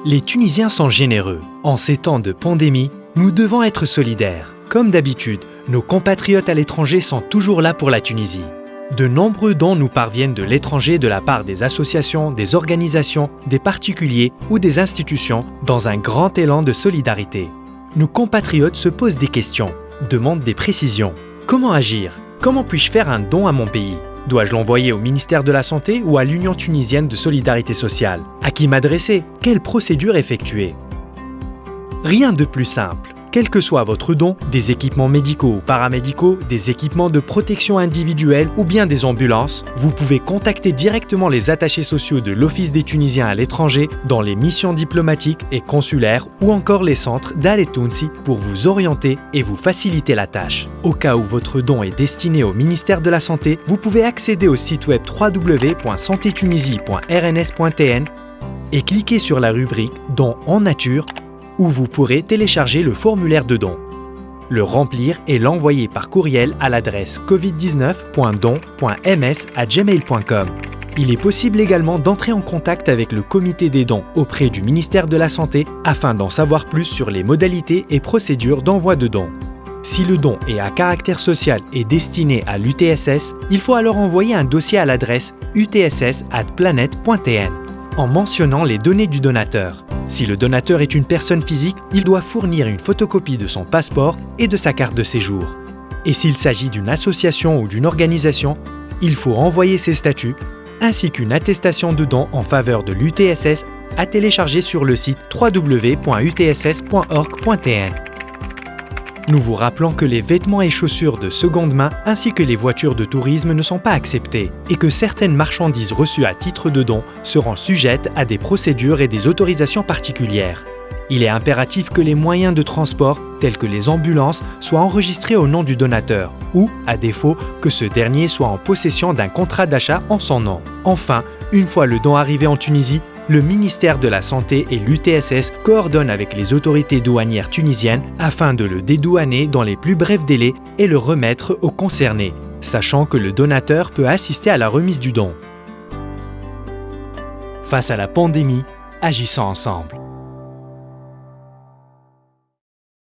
Les Tunisiens sont généreux. En ces temps de pandémie, nous devons être solidaires. Comme d'habitude, nos compatriotes à l'étranger sont toujours là pour la Tunisie. De nombreux dons nous parviennent de l'étranger de la part des associations, des organisations, des particuliers ou des institutions dans un grand élan de solidarité. Nos compatriotes se posent des questions, demandent des précisions. Comment agir? Comment puis-je faire un don à mon pays? Dois-je l'envoyer au ministère de la Santé ou à l'Union tunisienne de solidarité sociale? À qui m'adresser? Quelle procédure effectuer? Rien de plus simple. Quel que soit votre don, des équipements médicaux ou paramédicaux, des équipements de protection individuelle ou bien des ambulances, vous pouvez contacter directement les attachés sociaux de l'Office des Tunisiens à l'étranger dans les missions diplomatiques et consulaires ou encore les centres d'Al Tounsi pour vous orienter et vous faciliter la tâche. Au cas où votre don est destiné au ministère de la Santé, vous pouvez accéder au site web www.santetunisie.rns.tn et cliquer sur la rubrique « Dons en nature » où vous pourrez télécharger le formulaire de don, le remplir et l'envoyer par courriel à l'adresse covid19.don.ms@gmail.com. Il est possible également d'entrer en contact avec le comité des dons auprès du ministère de la Santé afin d'en savoir plus sur les modalités et procédures d'envoi de dons. Si le don est à caractère social et destiné à l'UTSS, il faut alors envoyer un dossier à l'adresse utss@planet.tn en mentionnant les données du donateur. Si le donateur est une personne physique, il doit fournir une photocopie de son passeport et de sa carte de séjour. Et s'il s'agit d'une association ou d'une organisation, il faut envoyer ses statuts ainsi qu'une attestation de don en faveur de l'UTSS à télécharger sur le site www.utss.org.tn. Nous vous rappelons que les vêtements et chaussures de seconde main ainsi que les voitures de tourisme ne sont pas acceptés et que certaines marchandises reçues à titre de don seront sujettes à des procédures et des autorisations particulières. Il est impératif que les moyens de transport, tels que les ambulances, soient enregistrés au nom du donateur ou, à défaut, que ce dernier soit en possession d'un contrat d'achat en son nom. Enfin, une fois le don arrivé en Tunisie, le ministère de la Santé et l'UTSS coordonnent avec les autorités douanières tunisiennes afin de le dédouaner dans les plus brefs délais et le remettre aux concernés, sachant que le donateur peut assister à la remise du don. Face à la pandémie, agissons ensemble.